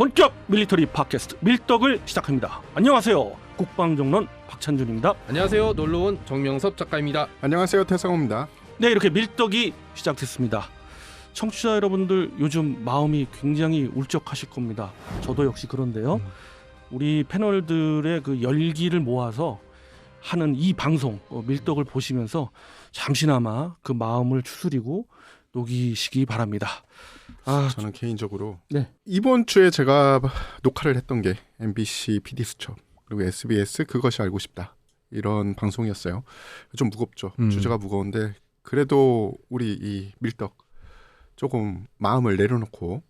본격 밀리터리 팟캐스트 밀떡을 시작합니다. 안녕하세요. 국방정론 박찬준입니다. 안녕하세요. 놀러온 정명섭 작가입니다. 안녕하세요. 태성호입니다. 네, 이렇게 밀떡이 시작됐습니다. 청취자 여러분들 요즘 마음이 굉장히 울적하실 겁니다. 저도 역시 그런데요. 우리 패널들의 그 열기를 모아서 하는 이 방송 밀떡을 보시면서 잠시나마 그 마음을 추스리고 녹이시기 바랍니다. 저는 개인적으로 네. 이번 주에 제가 녹화를 했던 게 MBC PD수첩 그리고 SBS 그것이 알고 싶다 이런 방송이었어요. 좀 무겁죠. 주제가 무거운데 그래도 우리 이 밀떡 조금 마음을 내려놓고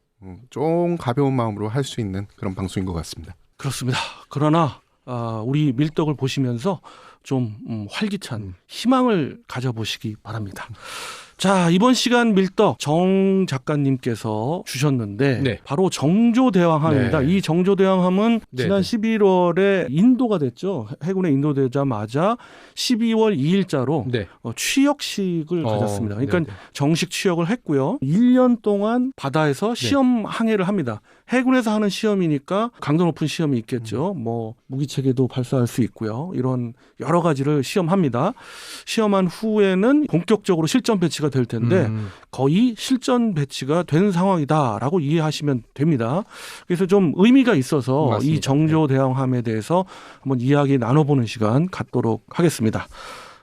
좀 가벼운 마음으로 할 수 있는 그런 방송인 것 같습니다. 그렇습니다. 그러나 우리 밀떡을 보시면서 좀 활기찬 희망을 가져보시기 바랍니다. 자, 이번 시간 밀떡 정 작가님께서 주셨는데 네. 바로 정조대왕함입니다. 네. 이 정조대왕함은 네, 지난 네. 11월에 인도가 됐죠. 해군에 인도되자마자 12월 2일자로 네. 취역식을 가졌습니다. 그러니까 네, 네. 정식 취역을 했고요. 1년 동안 바다에서 시험 항해를 합니다. 해군에서 하는 시험이니까 강도 높은 시험이 있겠죠. 뭐 무기체계도 발사할 수 있고요. 이런 여러 가지를 시험합니다. 시험한 후에는 본격적으로 실전 배치가 될 텐데 거의 실전 배치가 된 상황이다라고 이해하시면 됩니다. 그래서 좀 의미가 있어서 맞습니다. 이 정조대왕함에 대해서 한번 이야기 나눠보는 시간 갖도록 하겠습니다.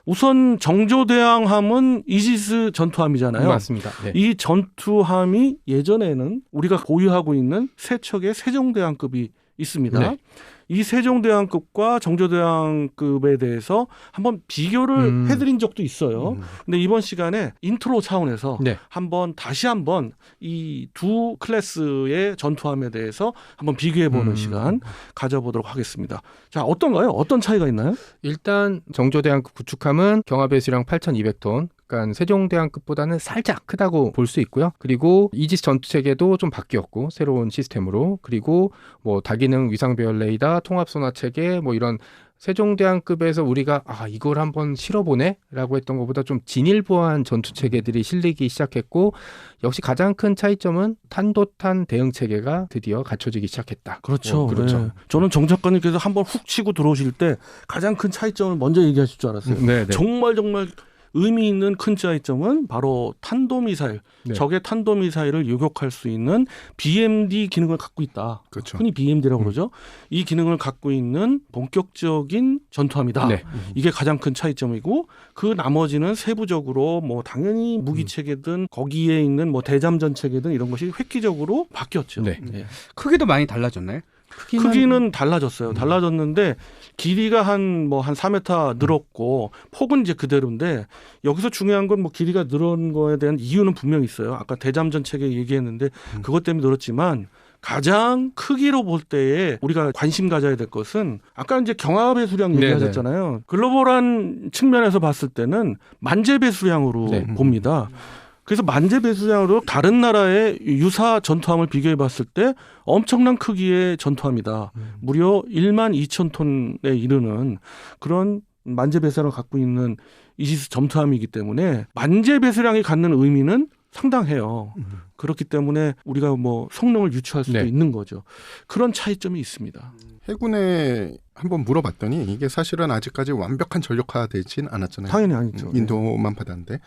우선 정조대왕함은 이지스 전투함이잖아요. 맞습니다. 네. 이 전투함이 예전에는 우리가 보유하고 있는 세 척의 세종대왕급이 있습니다. 네. 이 세종대왕급과 정조대왕급에 대해서 한번 비교를 해드린 적도 있어요. 근데 이번 시간에 인트로 차원에서 네. 다시 한번 이 두 클래스의 전투함에 대해서 한번 비교해보는 시간 가져보도록 하겠습니다. 자, 어떤가요? 어떤 차이가 있나요? 일단 정조대왕급 구축함은 경하배수량 8,200톤. 그러니까 세종대왕급보다는 살짝 크다고 볼 수 있고요. 그리고 이지스 전투체계도 좀 바뀌었고 새로운 시스템으로 그리고 뭐 다기능 위상배열 레이더, 통합소나체계 뭐 이런 세종대왕급에서 우리가 이걸 한번 실어보네라고 했던 것보다 좀 진일보한 전투체계들이 실리기 시작했고 역시 가장 큰 차이점은 탄도탄 대응체계가 드디어 갖춰지기 시작했다. 그렇죠. 그렇죠. 네. 저는 정 작가님께서 한번 훅 치고 들어오실 때 가장 큰 차이점을 먼저 얘기하실 줄 알았어요. 네, 네. 정말 의미 있는 큰 차이점은 바로 탄도미사일, 네. 적의 탄도미사일을 요격할 수 있는 BMD 기능을 갖고 있다. 그렇죠. 흔히 BMD라고 그러죠. 이 기능을 갖고 있는 본격적인 전투함이다. 네. 이게 가장 큰 차이점이고 그 나머지는 세부적으로 뭐 당연히 무기체계든 거기에 있는 뭐 대잠전 체계든 이런 것이 획기적으로 바뀌었죠. 네. 예. 크기도 많이 달라졌나요? 크기는 달라졌어요. 달라졌는데 길이가 한 4m 늘었고 폭은 이제 그대로인데 여기서 중요한 건 뭐 길이가 늘은 거에 대한 이유는 분명히 있어요. 아까 대잠전 체계 얘기했는데 그것 때문에 늘었지만 가장 크기로 볼 때에 우리가 관심 가져야 될 것은 아까 이제 경하배수량 얘기하셨잖아요. 글로벌한 측면에서 봤을 때는 만재배수량으로 봅니다. 그래서 만재배수량으로 다른 나라의 유사 전투함을 비교해 봤을 때 엄청난 크기의 전투함이다. 무려 12,000톤에 이르는 그런 만재배수량을 갖고 있는 이지스 전투함이기 때문에 만재배수량이 갖는 의미는 상당해요. 그렇기 때문에 우리가 뭐 성능을 유추할 수도 있는 거죠. 그런 차이점이 있습니다. 해군에 한번 물어봤더니 이게 사실은 아직까지 완벽한 전력화되진 않았잖아요. 당연히 아니죠. 인도만 받았는데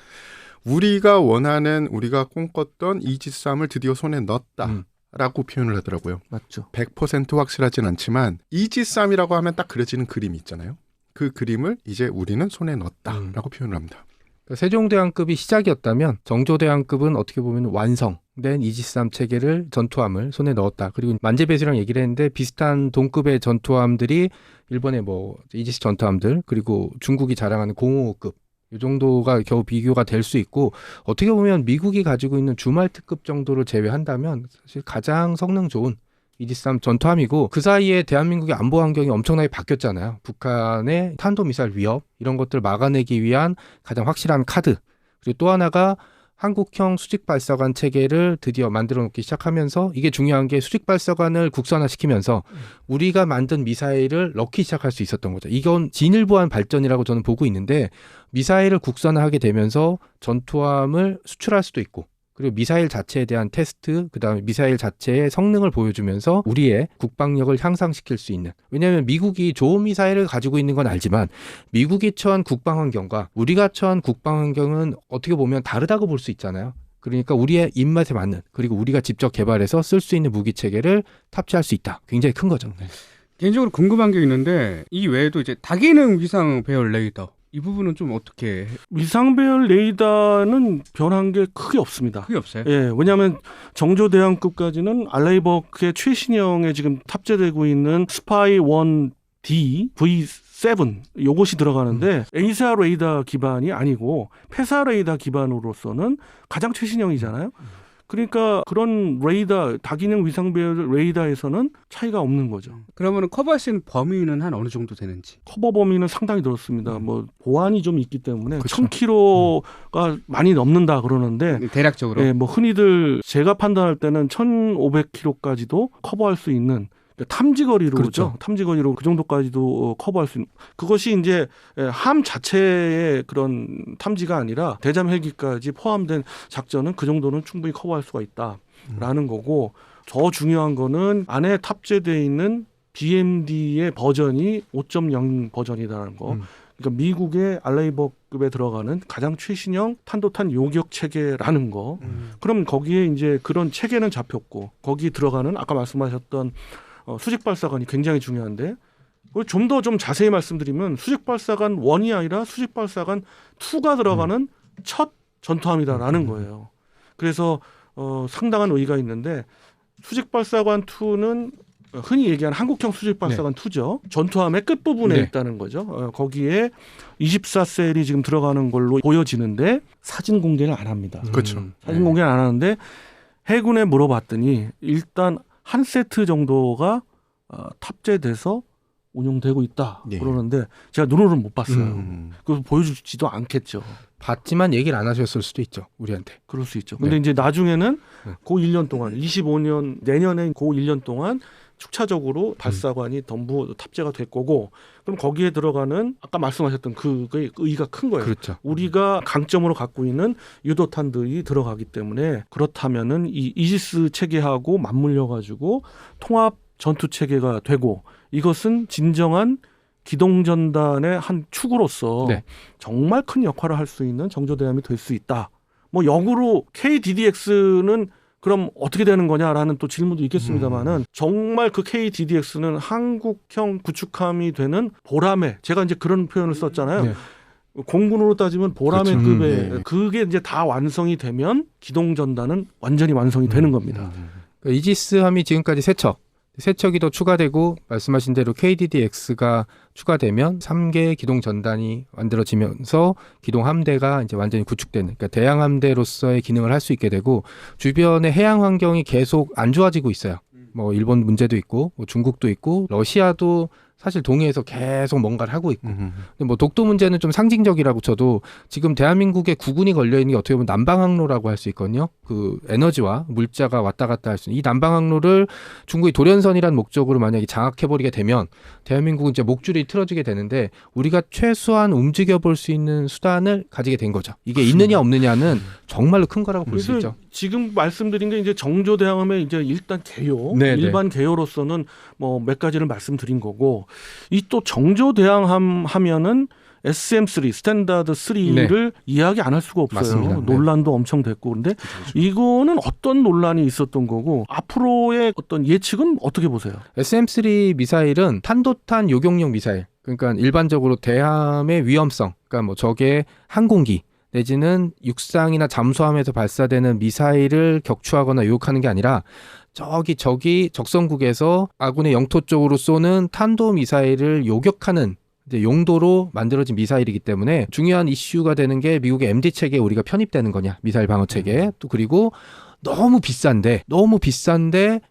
우리가 원하는 우리가 꿈꿨던 이지스함을 드디어 손에 넣었다라고 표현을 하더라고요. 맞죠. 100% 확실하진 않지만 이지스함이라고 하면 딱 그려지는 그림이 있잖아요. 그 그림을 이제 우리는 손에 넣었다라고 표현을 합니다. 세종대왕급이 시작이었다면 정조대왕급은 어떻게 보면 완성된 이지스함 체계를 전투함을 손에 넣었다. 그리고 만재배수량 얘기를 했는데 비슷한 동급의 전투함들이 일본의 뭐 이지스 전투함들 그리고 중국이 자랑하는 055급 이 정도가 겨우 비교가 될 수 있고 어떻게 보면 미국이 가지고 있는 주말 특급 정도를 제외한다면 사실 가장 성능 좋은 이지스 전투함이고 그 사이에 대한민국의 안보 환경이 엄청나게 바뀌었잖아요. 북한의 탄도미사일 위협 이런 것들을 막아내기 위한 가장 확실한 카드 그리고 또 하나가 한국형 수직발사관 체계를 드디어 만들어 놓기 시작하면서 이게 중요한 게 수직발사관을 국산화시키면서 우리가 만든 미사일을 넣기 시작할 수 있었던 거죠. 이건 진일보한 발전이라고 저는 보고 있는데 미사일을 국산화하게 되면서 전투함을 수출할 수도 있고 그리고 미사일 자체에 대한 테스트, 그다음에 미사일 자체의 성능을 보여주면서 우리의 국방력을 향상시킬 수 있는. 왜냐하면 미국이 좋은 미사일을 가지고 있는 건 알지만 미국이 처한 국방 환경과 우리가 처한 국방 환경은 어떻게 보면 다르다고 볼 수 있잖아요. 그러니까 우리의 입맛에 맞는, 그리고 우리가 직접 개발해서 쓸 수 있는 무기 체계를 탑재할 수 있다. 굉장히 큰 거죠. 개인적으로 궁금한 게 있는데 이 외에도 이제 다기능 위상 배열 레이더 이 부분은 좀 어떻게 위상 배열 레이더는 변한 게 크게 없습니다. 그게 없어요? 예, 왜냐하면 정조 대왕급까지는 알레이버크의 최신형에 지금 탑재되고 있는 스파이 1D V7 요것이 들어가는데 에이사 레이더 기반이 아니고 페사 레이더 기반으로서는 가장 최신형이잖아요. 그러니까 그런 레이더, 다기능 위상 배열 레이더에서는 차이가 없는 거죠. 그러면 커버할 수 있는 범위는 한 어느 정도 되는지? 커버 범위는 상당히 늘었습니다. 뭐 보안이 좀 있기 때문에 그쵸. 1000km가 많이 넘는다 그러는데 대략적으로. 예, 뭐 흔히들 제가 판단할 때는 1500km까지도 커버할 수 있는 탐지거리로 그렇죠. 그렇죠. 탐지거리로 그 정도까지도 커버할 수 있는 그것이 이제 함 자체의 그런 탐지가 아니라 대잠 헬기까지 포함된 작전은 그 정도는 충분히 커버할 수가 있다라는 거고 더 중요한 거는 안에 탑재되어 있는 BMD의 버전이 5.0 버전이라는 거. 그러니까 미국의 알레이버급에 들어가는 가장 최신형 탄도탄 요격 체계라는 거. 그럼 거기에 이제 그런 체계는 잡혔고 거기 들어가는 아까 말씀하셨던 수직 발사관이 굉장히 중요한데 좀 더 좀 자세히 말씀드리면 수직 발사관 1이 아니라 수직 발사관 2가 들어가는 첫 전투함이다라는 거예요. 그래서 상당한 의의가 있는데 수직 발사관 2는 흔히 얘기하는 한국형 수직 발사관 2죠. 전투함의 끝부분에 네. 있다는 거죠. 거기에 24셀이 지금 들어가는 걸로 보여지는데 사진 공개를 안 합니다. 그렇죠. 사진 공개를 안 하는데 해군에 물어봤더니 일단 한 세트 정도가 탑재돼서 운용되고 있다 예. 그러는데 제가 눈으로는 못 봤어요. 음. 그래서 보여주지도 않겠죠. 봤지만 얘기를 안 하셨을 수도 있죠. 우리한테. 그럴 수 있죠. 근데 네. 이제 나중에는 네. 그 1년 동안 25년 내년에 그 1년 동안 축차적으로 발사관이 전부 탑재가 될 거고 그럼 거기에 들어가는 아까 말씀하셨던 그게 의의가 큰 거예요. 그렇죠. 우리가 강점으로 갖고 있는 유도탄들이 들어가기 때문에 그렇다면은 이 이지스 체계하고 맞물려 가지고 통합 전투 체계가 되고 이것은 진정한 기동전단의 한 축으로서 네. 정말 큰 역할을 할 수 있는 정조대함이 될 수 있다. 뭐 역으로 KDDX는 그럼 어떻게 되는 거냐라는 또 질문도 있겠습니다만은 정말 그 KDDX는 한국형 구축함이 되는 보라매 제가 이제 그런 표현을 썼잖아요. 네. 공군으로 따지면 보라매급의 그렇죠. 네. 그게 이제 다 완성이 되면 기동전단은 완전히 완성이 되는 겁니다. 그러니까 이지스함이 지금까지 3척이 더 추가되고 말씀하신 대로 KDDX가 추가되면 3개의 기동 전단이 만들어지면서 기동 함대가 이제 완전히 구축되는 그러니까 대양 함대로서의 기능을 할 수 있게 되고 주변의 해양 환경이 계속 안 좋아지고 있어요. 뭐 일본 문제도 있고 뭐 중국도 있고 러시아도 사실 동해에서 계속 뭔가를 하고 있고 근데 뭐 독도 문제는 좀 상징적이라고 쳐도 지금 대한민국의 국군이 걸려 있는 게 어떻게 보면 남방항로라고 할 수 있거든요. 그 에너지와 물자가 왔다 갔다 할 수 있는 이 남방항로를 중국이 돌연선이라는 목적으로 만약에 장악해 버리게 되면 대한민국은 이제 목줄이 틀어지게 되는데 우리가 최소한 움직여 볼 수 있는 수단을 가지게 된 거죠. 이게 있느냐 없느냐는 정말로 큰 거라고 볼 수 그래서 있죠. 지금 말씀드린 게 이제 정조대항함의 이제 일단 개요, 네, 일반 개요로서는 뭐 몇 가지를 말씀드린 거고 이 또 정조대항함 하면은 SM3 스탠다드 3를 이야기 안 할 수가 없어요. 맞습니다. 네. 논란도 엄청 됐고 그런데 이거는 어떤 논란이 있었던 거고 앞으로의 어떤 예측은 어떻게 보세요? SM3 미사일은 탄도탄 요격용 미사일. 그러니까 일반적으로 대함의 위험성, 그러니까 뭐 적의 항공기 내지는 육상이나 잠수함에서 발사되는 미사일을 격추하거나 요격하는 게 아니라 적이 적성국에서 아군의 영토 쪽으로 쏘는 탄도 미사일을 요격하는 이제 용도로 만들어진 미사일이기 때문에 중요한 이슈가 되는 게 미국의 MD 체계에 우리가 편입되는 거냐, 미사일 방어 체계. 또 그리고 너무 비싼데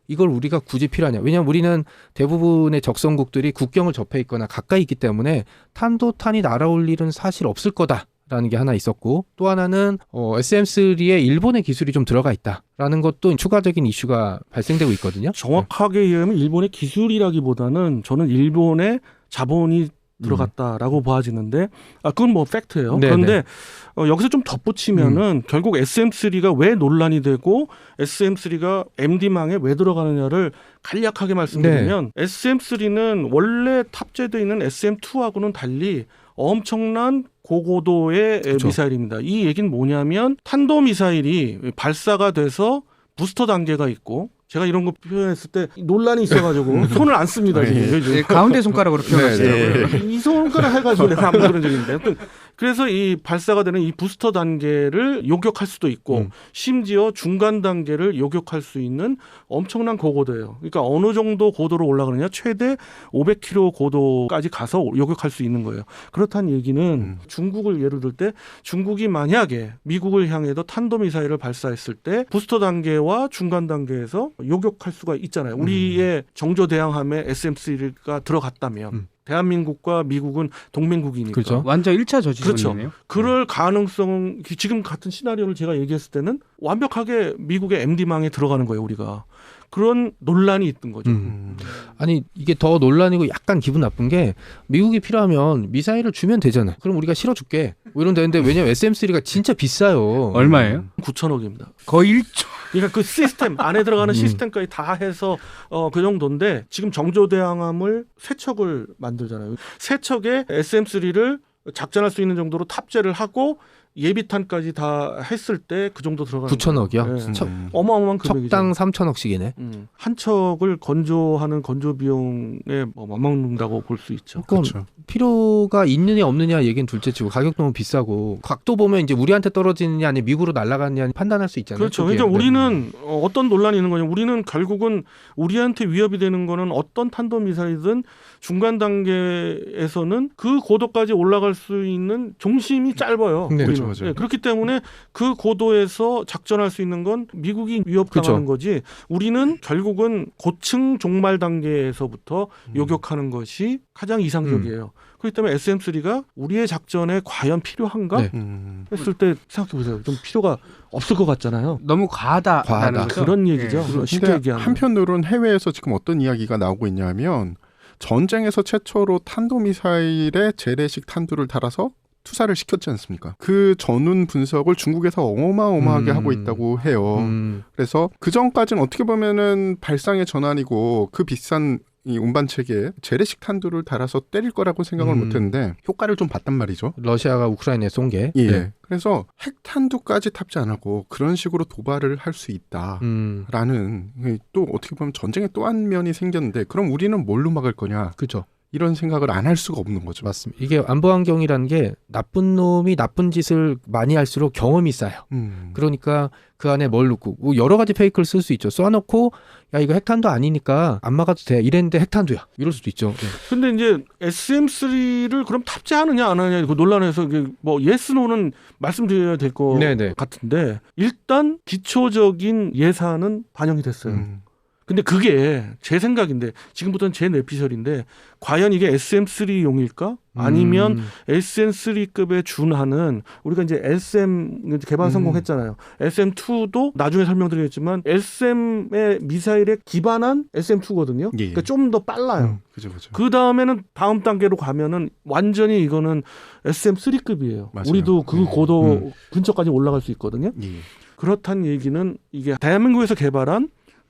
이걸 우리가 굳이 필요하냐. 왜냐하면 우리는 대부분의 적성국들이 국경을 접해 있거나 가까이 있기 때문에 탄도탄이 날아올 일은 사실 없을 거다라는 게 하나 있었고 또 하나는 SM3에 일본의 기술이 좀 들어가 있다라는 것도 추가적인 이슈가 발생되고 있거든요. 정확하게 얘기하면 일본의 기술이라기보다는 저는 일본의 자본이 들어갔다라고 보아지는데 그건 뭐 팩트예요. 네네. 그런데 여기서 좀 덧붙이면은 결국 SM3가 왜 논란이 되고 SM3가 MD망에 왜 들어가느냐를 간략하게 말씀드리면 SM3는 원래 탑재되어 있는 SM2하고는 달리 엄청난 고고도의 그렇죠. 미사일입니다. 이 얘기는 뭐냐면 탄도미사일이 발사가 돼서 부스터 단계가 있고 제가 이런 거 표현했을 때 논란이 있어가지고 손을 안 씁니다. 지금. 요즘. 예, 가운데 손가락으로 표현하시더라고요. 이 손가락 해가지고 내가 아무 그런 적이 있는데 하여튼 그래서 이 발사가 되는 이 부스터 단계를 요격할 수도 있고 심지어 중간 단계를 요격할 수 있는 엄청난 고고도예요. 그러니까 어느 정도 고도로 올라가느냐 최대 500km 고도까지 가서 요격할 수 있는 거예요. 그렇다는 얘기는 중국을 예를 들 때 중국이 만약에 미국을 향해서 탄도미사일을 발사했을 때 부스터 단계와 중간 단계에서 요격할 수가 있잖아요. 우리의 정조대항함에 SM3가 들어갔다면 대한민국과 미국은 동맹국이니까. 그렇죠. 완전 1차 그렇죠. 저지선이네요. 그럴 가능성 지금 같은 시나리오를 제가 얘기했을 때는 완벽하게 미국의 MD망에 들어가는 거예요. 우리가. 그런 논란이 있던 거죠. 아니 이게 더 논란이고 약간 기분 나쁜 게 미국이 필요하면 미사일을 주면 되잖아요. 그럼 우리가 실어줄게. 뭐 이런 되는데 왜냐면 SM3가 진짜 비싸요. 얼마예요? 9천억입니다. 거의 1조. 그러니까 그 시스템 안에 들어가는 시스템까지 다 해서 그 정도인데 지금 정조대항함을 세 척을 만들잖아요. 세 척에 SM3를 작전할 수 있는 정도로 탑재를 하고 예비탄까지 다 했을 때 그 정도 들어가는 9천억이요? 네. 어마어마한 금액이죠. 척당 3천억씩이네. 한 척을 건조하는 건조 비용에 맞먹는다고 볼 수 있죠. 그건 그렇죠. 필요가 있느냐 없느냐 얘기는 둘째치고 가격 너무 비싸고 각도 보면 이제 우리한테 떨어지느냐 아니면 미국으로 날아가느냐 판단할 수 있잖아요. 그렇죠. 초기에. 그러니까 우리는 어떤 논란이 있는 거냐. 우리는 결국은 우리한테 위협이 되는 거는 어떤 탄도미사일이든 중간 단계에서는 그 고도까지 올라갈 수 있는 종심이 짧아요. 네, 우리는. 그렇죠. 네, 그렇기 때문에 그 고도에서 작전할 수 있는 건 미국이 위협당하는 거지. 우리는 결국은 고층 종말 단계에서부터 요격하는 것이 가장 이상적이에요. 그렇기 때문에 SM3가 우리의 작전에 과연 필요한가 네. 했을 때 생각해 보세요. 좀 필요가 없을 것 같잖아요. 너무 과하다. 과하다. 그런 얘기죠. 예. 쉽게 근데 얘기하면. 한편으로는 해외에서 지금 어떤 이야기가 나오고 있냐면 전쟁에서 최초로 탄도미사일에 재래식 탄두를 달아서 투사를 시켰지 않습니까? 그 전운 분석을 중국에서 어마어마하게 하고 있다고 해요. 그래서 그 전까지는 어떻게 보면은 발상의 전환이고 그 비싼 이 운반 체계에 재래식 탄두를 달아서 때릴 거라고 생각을 못했는데 효과를 좀 봤단 말이죠. 러시아가 우크라이나에 쏜 게. 예. 네. 그래서 핵탄두까지 탑재 안 하고 그런 식으로 도발을 할 수 있다라는 또 어떻게 보면 전쟁의 또 한 면이 생겼는데 그럼 우리는 뭘로 막을 거냐? 그렇죠. 이런 생각을 안 할 수가 없는 거죠. 맞습니다. 이게 안보환경이라는 게 나쁜 놈이 나쁜 짓을 많이 할수록 경험이 쌓여. 그러니까 그 안에 뭘 넣고 뭐 여러 가지 페이크를 쓸 수 있죠. 쏴놓고 야 이거 핵탄두 아니니까 안 막아도 돼. 이랬는데 핵탄두야. 이럴 수도 있죠. 네. 근데 이제 SM3를 그럼 탑재하느냐 안 하느냐 그 논란에서 뭐 예스 노는 말씀드려야 될 것 네네. 같은데 일단 기초적인 예산은 반영이 됐어요. 근데 그게 제 생각인데 지금부터는 제 뇌피셜인데 과연 이게 SM3용일까? 아니면 SM3급에 준하는 우리가 이제 SM 개발 성공했잖아요. SM2도 나중에 설명드리겠지만 SM의 미사일에 기반한 SM2거든요. 예. 그러니까 좀 더 빨라요. 그죠. 그 다음에는 다음 단계로 가면은 완전히 이거는 SM3급이에요. 맞아요. 우리도 그 고도 근처까지 올라갈 수 있거든요. 예. 그렇다는 얘기는 이게 대한민국에서 개발한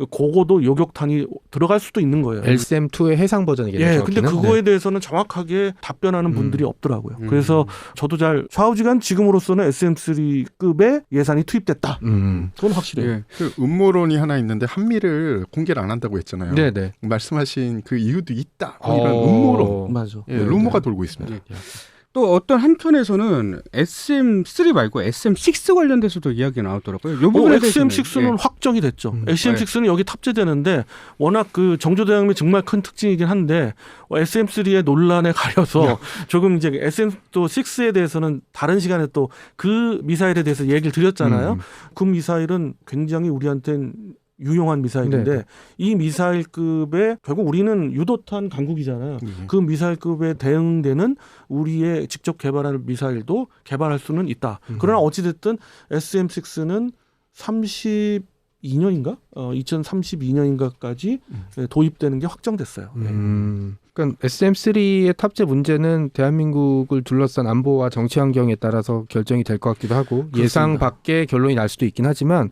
고고도 요격탄이 들어갈 수도 있는 거예요. LSM2의 해상 버전이겠네요. 예, 근데 정확히는. 그거에 대해서는 정확하게 답변하는 분들이 없더라고요. 음. 그래서 저도 잘 좌우지간 지금으로서는 SM3급의 예산이 투입됐다. 그건 확실해요. 예. 그 음모론이 하나 있는데 한미를 공개를 안 한다고 했잖아요. 네네. 말씀하신 그 이유도 있다. 뭐 이런 음모론, 맞아. 예, 루머가 돌고 있습니다. 예. 또 어떤 한편에서는 SM3 말고 SM6 관련돼서도 이야기가 나왔더라고요. 이 부분에 대해서는 SM6는 확정이 됐죠. SM6는 여기 탑재되는데 워낙 그 정조대항함이 정말 큰 특징이긴 한데 SM3의 논란에 가려서 조금 이제 SM6에 대해서는 다른 시간에 또 그 미사일에 대해서 얘기를 드렸잖아요. 그 미사일은 굉장히 우리한테는 유용한 미사일인데 네. 이 미사일급에 결국 우리는 유도탄 강국이잖아요. 그 미사일급에 대응되는 우리의 직접 개발할 미사일도 개발할 수는 있다. 그러나 어찌됐든 SM6는 32년인가? 2032년인가까지 도입되는 게 확정됐어요. 네. 그러니까 SM3의 탑재 문제는 대한민국을 둘러싼 안보와 정치 환경에 따라서 결정이 될 것 같기도 하고 그렇습니다. 예상 밖의 결론이 날 수도 있긴 하지만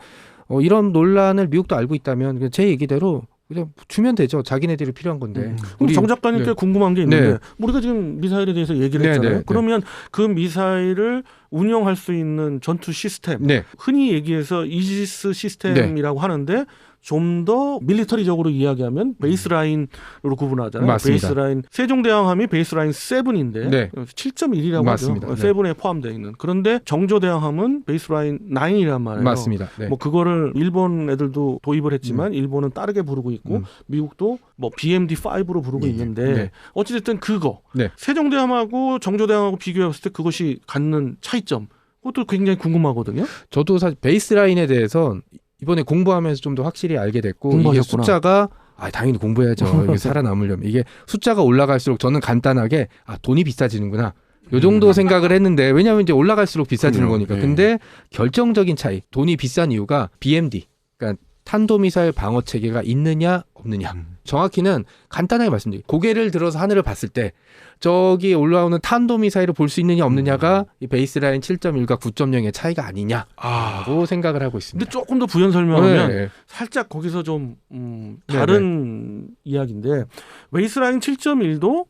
이런 논란을 미국도 알고 있다면 제 얘기대로 그냥 주면 되죠. 자기네들이 필요한 건데. 그럼 정 작가님께 네. 궁금한 게 있는데 네. 우리가 지금 미사일에 대해서 얘기를 네, 했잖아요. 네, 그러면 그 미사일을 운영할 수 있는 전투 시스템, 네. 흔히 얘기해서 이지스 시스템이라고 하는데 좀 더 밀리터리적으로 이야기하면 베이스라인으로 구분하잖아요. 맞습니다. 베이스라인 세종대왕함이 베이스라인 7인데 네. 7.1이라고 맞습니다. 하죠. 네. 7에 포함되어 있는. 그런데 정조대왕함은 베이스라인 9이란 말이에요. 맞습니다. 네. 뭐 그거를 일본 애들도 도입을 했지만 일본은 다르게 부르고 있고 미국도 뭐 BMD5로 부르고 있는데 네. 어찌됐든 그거 네. 세종대왕하고 정조대왕하고 비교했을 때 그것이 갖는 차이점 그것도 굉장히 궁금하거든요. 저도 사실 베이스라인에 대해서 이번에 공부하면서 좀 더 확실히 알게 됐고 이게 공부하셨구나. 숫자가 당연히 공부해야죠. 이게 살아남으려면 이게 숫자가 올라갈수록 저는 간단하게 돈이 비싸지는구나. 요 정도 생각을 했는데 왜냐하면 이제 올라갈수록 비싸지는 그럼요. 거니까. 네. 근데 결정적인 차이, 돈이 비싼 이유가 BMD, 그러니까 탄도미사일 방어 체계가 있느냐 없느냐. 정확히는 간단하게 말씀드릴게요. 고개를 들어서 하늘을 봤을 때 저기 올라오는 탄도미사일을 볼 수 있느냐 없느냐가 이 베이스라인 7.1과 9.0의 차이가 아니냐라고 생각을 하고 있습니다. 근데 조금 더 부연 설명하면 네. 살짝 거기서 좀 다른 이야기인데 베이스라인 7.1도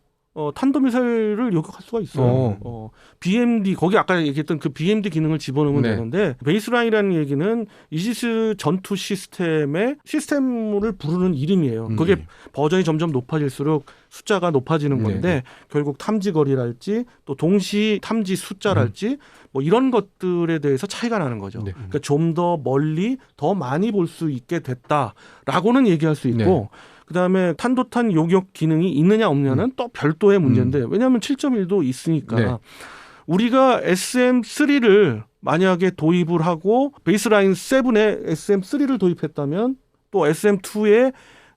탄도미사일을 요격할 수가 있어요. BMD 거기 아까 얘기했던 그 BMD 기능을 집어넣으면 네. 되는데 베이스라인이라는 얘기는 이지스 전투 시스템의 시스템을 부르는 이름이에요. 그게 버전이 점점 높아질수록 숫자가 높아지는 건데 결국 탐지 거리랄지 또 동시 탐지 숫자랄지 뭐 이런 것들에 대해서 차이가 나는 거죠. 네. 그러니까 좀 더 멀리 더 많이 볼 수 있게 됐다라고는 얘기할 수 있고 그다음에 탄도탄 요격 기능이 있느냐 없느냐는 또 별도의 문제인데 왜냐하면 7.1도 있으니까 네. 우리가 SM3를 만약에 도입을 하고 베이스라인 7에 SM3를 도입했다면 또 SM2에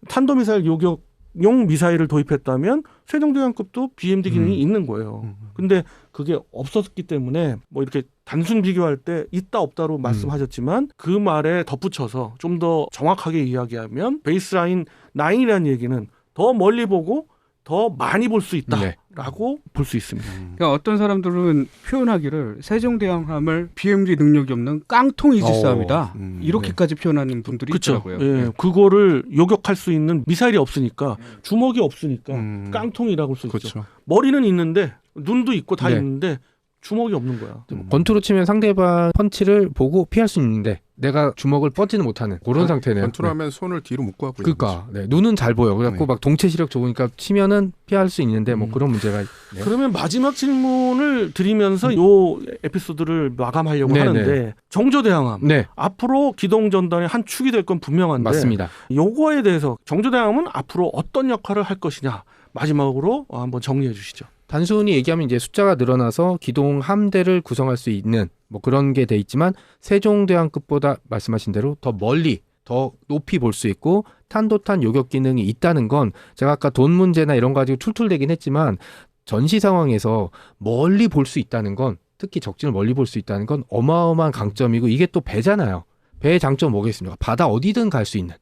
탄도미사일 요격용 미사일을 도입했다면 세종대왕급도 BMD 기능이 있는 거예요. 근데 그게 없었기 때문에 뭐 이렇게 단순 비교할 때 있다 없다로 말씀하셨지만 그 말에 덧붙여서 좀 더 정확하게 이야기하면 베이스라인 9이라는 얘기는 더 멀리 보고 더 많이 볼 수 있다라고 볼 수 있습니다. 그러니까 어떤 사람들은 표현하기를 세종대왕함을 BMD 능력이 없는 깡통 이지스함이다. 이렇게까지 표현하는 분들이 그렇죠. 있더라고요. 예, 그거를 요격할 수 있는 미사일이 없으니까 주먹이 없으니까 깡통이라고 할 수 있죠. 그렇죠. 머리는 있는데 눈도 있고 다 네. 있는데 주먹이 없는 거야. 권투로 치면 상대방 펀치를 보고 피할 수 있는데 내가 주먹을 뻗지는 못하는 그런 상태네요. 권투를 하면 손을 뒤로 묶고 하고 있는 그러니까 눈은 잘 보여. 그래갖고 막 동체 시력 좋으니까 치면은 피할 수 있는데 뭐 그런 문제가 있네요. 그러면 마지막 질문을 드리면서 요 에피소드를 마감하려고 네, 하는데 정조대왕함 네, 앞으로 기동전단의 한 축이 될 건 분명한데 맞습니다. 요거에 대해서 정조대왕함은 앞으로 어떤 역할을 할 것이냐 마지막으로 한번 정리해 주시죠. 단순히 얘기하면 이제 숫자가 늘어나서 기동 함대를 구성할 수 있는 뭐 그런 게 돼 있지만 세종대왕급보다 말씀하신 대로 더 멀리 더 높이 볼 수 있고 탄도탄 요격 기능이 있다는 건 제가 아까 돈 문제나 이런 거 가지고 툴툴대긴 했지만 전시 상황에서 멀리 볼 수 있다는 건 특히 적진을 멀리 볼 수 있다는 건 어마어마한 강점이고 이게 또 배잖아요. 배의 장점 뭐겠습니까? 바다 어디든 갈 수 있는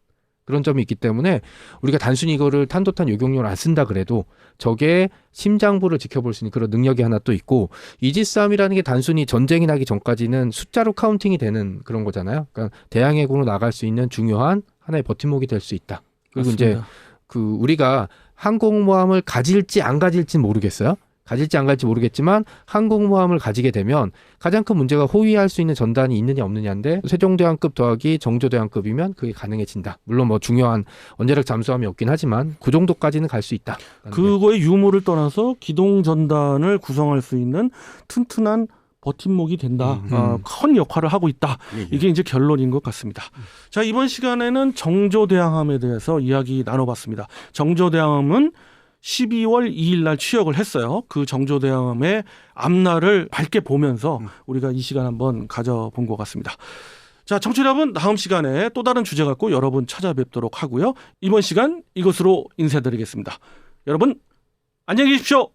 그런 점이 있기 때문에 우리가 단순히 이거를 탄도탄 요격용을 안 쓴다 그래도 적의 심장부를 지켜볼 수 있는 그런 능력이 하나 또 있고 이지스함이라는 게 단순히 전쟁이 나기 전까지는 숫자로 카운팅이 되는 그런 거잖아요. 그러니까 대항해군으로 나갈 수 있는 중요한 하나의 버팀목이 될 수 있다. 그리고 맞습니다. 이제 그 우리가 항공모함을 가질지 안 가질지는 모르겠어요. 가질지 안 가질지 모르겠지만 항공모함을 가지게 되면 가장 큰 문제가 호위할 수 있는 전단이 있느냐 없느냐인데 세종대왕급 더하기 정조대왕급이면 그게 가능해진다. 물론 뭐 중요한 원자력 잠수함이 없긴 하지만 그 정도까지는 갈 수 있다. 그거의 유무를 떠나서 기동전단을 구성할 수 있는 튼튼한 버팀목이 된다. 큰 역할을 하고 있다. 이게 이제 결론인 것 같습니다. 자, 이번 시간에는 정조대왕함에 대해서 이야기 나눠봤습니다. 정조대왕함은 12월 2일 날 취역을 했어요. 그 정조대왕함의 앞날을 밝게 보면서 우리가 이 시간 한번 가져본 것 같습니다. 자, 청취자 여러분, 다음 시간에 또 다른 주제 갖고 여러분 찾아뵙도록 하고요. 이번 시간 이것으로 인사드리겠습니다. 여러분, 안녕히 계십시오.